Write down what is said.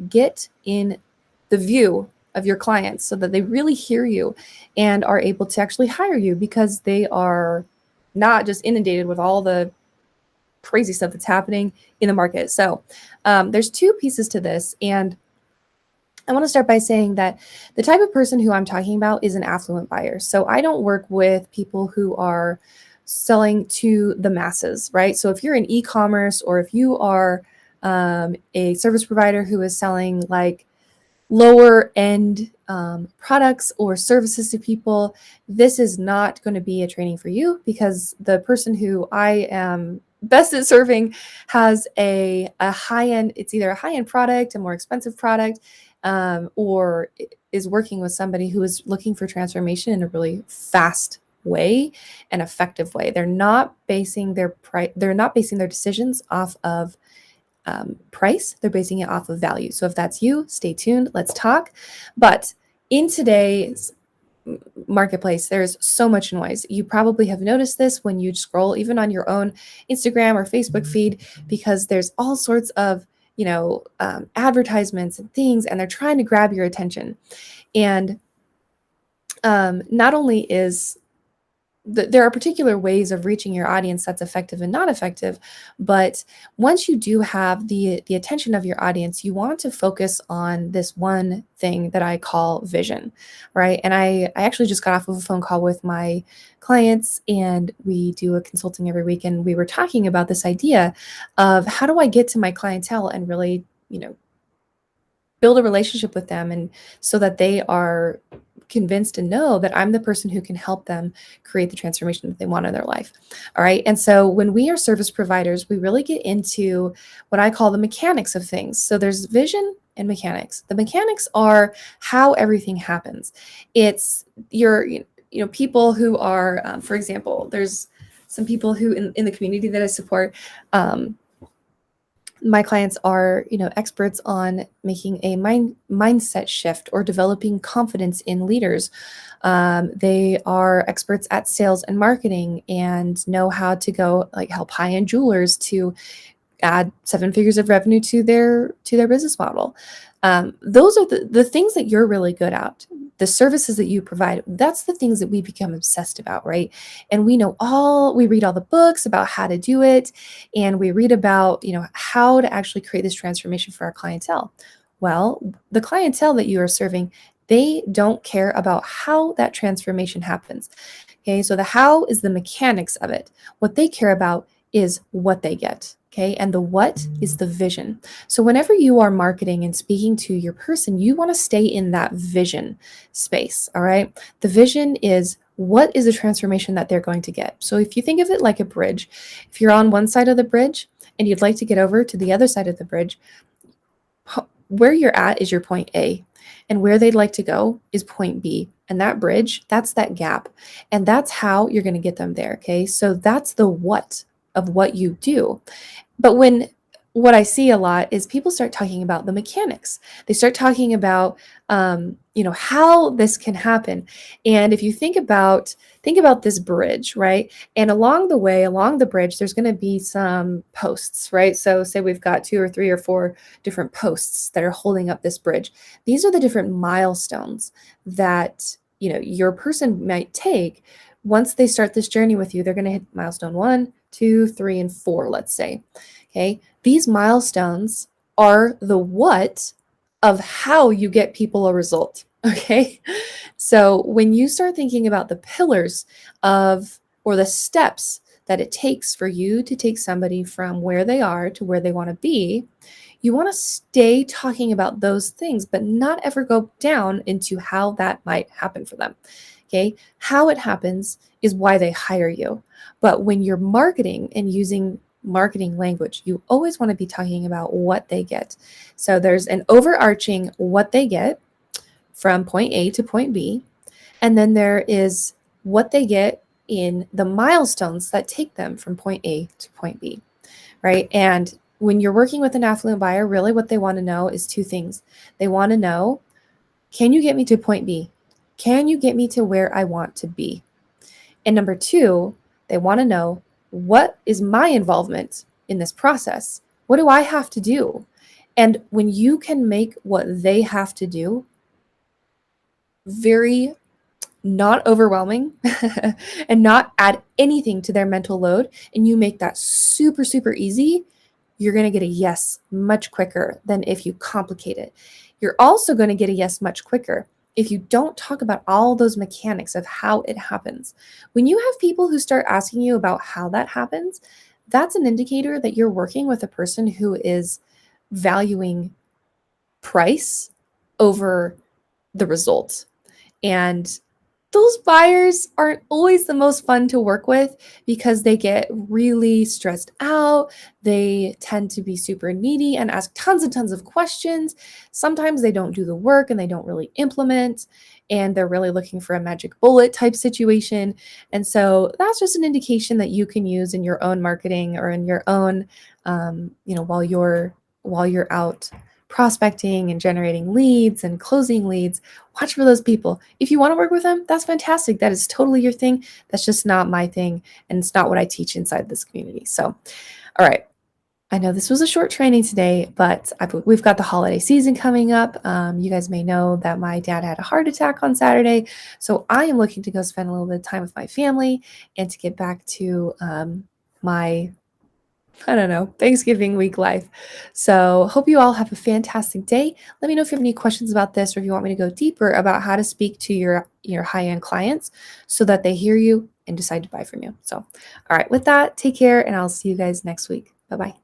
get in the view of your clients so that they really hear you and are able to actually hire you, because they are not just inundated with all the crazy stuff that's happening in the market. So there's two pieces to this. And I want to start by saying that the type of person who I'm talking about is an affluent buyer. So I don't work with people who are selling to the masses, right? So if you're in e-commerce, or if you are a service provider who is selling like lower end products or services to people, this is not going to be a training for you, because the person who I am best at serving has a high end, it's either a high end product, a more expensive product, or is working with somebody who is looking for transformation in a really fast way and effective way. They're not basing their decisions off of price. They're basing it off of value. So if that's you, stay tuned. Let's talk. But in today's marketplace, there's so much noise. You probably have noticed this when you scroll even on your own Instagram or Facebook feed, because there's all sorts of advertisements and things, and they're trying to grab your attention. And not only is there are particular ways of reaching your audience that's effective and not effective, but once you do have the attention of your audience, you want to focus on this one thing that I call vision, right? And I actually just got off of a phone call with my clients, and we do a consulting every week, and we were talking about this idea of how do I get to my clientele and really, build a relationship with them, and so that they are convinced and know that I'm the person who can help them create the transformation that they want in their life. All right. And so when we are service providers, we really get into what I call the mechanics of things. So there's vision and mechanics. The mechanics are how everything happens. It's your, people who are, for example, there's some people who in the community that I support, my clients are, experts on making a mindset shift or developing confidence in leaders. They are experts at sales and marketing and know how to go help high-end jewelers to add 7 figures of revenue to their business model. Those are the things that you're really good at. The services that you provide, that's the things that we become obsessed about, right? And we read all the books about how to do it, and we read about, how to actually create this transformation for our clientele. Well, the clientele that you are serving, they don't care about how that transformation happens. Okay, so the how is the mechanics of it. What they care about is what they get. Okay, and the what is the vision. So whenever you are marketing and speaking to your person, you want to stay in that vision space. All right, the vision is what is the transformation that they're going to get. So if you think of it like a bridge, if you're on one side of the bridge and you'd like to get over to the other side of the bridge, where you're at is your point A, and where they'd like to go is point B. And that bridge, that's that gap. And that's how you're going to get them there. Okay, so that's the what of what you do. But what I see a lot is people start talking about the mechanics. They start talking about, how this can happen. And if you think about this bridge, right? And along the bridge, there's going to be some posts, right? So say we've got 2 or 3 or 4 different posts that are holding up this bridge. These are the different milestones that, your person might take. Once they start this journey with you, they're going to hit milestone 1, 2, 3, and 4, let's say. Okay, these milestones are the what of how you get people a result. Okay, so when you start thinking about the pillars or the steps that it takes for you to take somebody from where they are to where they want to be, you want to stay talking about those things, but not ever go down into how that might happen for them. Okay, how it happens is why they hire you. But when you're marketing and using marketing language, you always want to be talking about what they get. So there's an overarching what they get from point A to point B, and then there is what they get in the milestones that take them from point A to point B, right? And when you're working with an affluent buyer, really what they want to know is 2 things. They want to know, can you get me to point B? Can you get me to where I want to be? And number 2, they want to know, what is my involvement in this process? What do I have to do? And when you can make what they have to do very not overwhelming and not add anything to their mental load, and you make that super, super easy, you're going to get a yes much quicker than if you complicate it. You're also going to get a yes much quicker if you don't talk about all those mechanics of how it happens. When you have people who start asking you about how that happens, that's an indicator that you're working with a person who is valuing price over the result. And those buyers aren't always the most fun to work with because they get really stressed out. They tend to be super needy and ask tons and tons of questions. Sometimes they don't do the work and they don't really implement, and they're really looking for a magic bullet type situation. And so that's just an indication that you can use in your own marketing or in your own, while you're out prospecting and generating leads and closing leads. Watch for those people. If you want to work with them, that's fantastic. That is totally your thing. That's just not my thing. And it's not what I teach inside this community. So, all right. I know this was a short training today, but we've got the holiday season coming up. You guys may know that my dad had a heart attack on Saturday. So I am looking to go spend a little bit of time with my family and to get back to my I don't know, Thanksgiving week life. So, hope you all have a fantastic day. Let me know if you have any questions about this or if you want me to go deeper about how to speak to your high-end clients so that they hear you and decide to buy from you. So, all right, with that, take care and I'll see you guys next week. Bye-bye.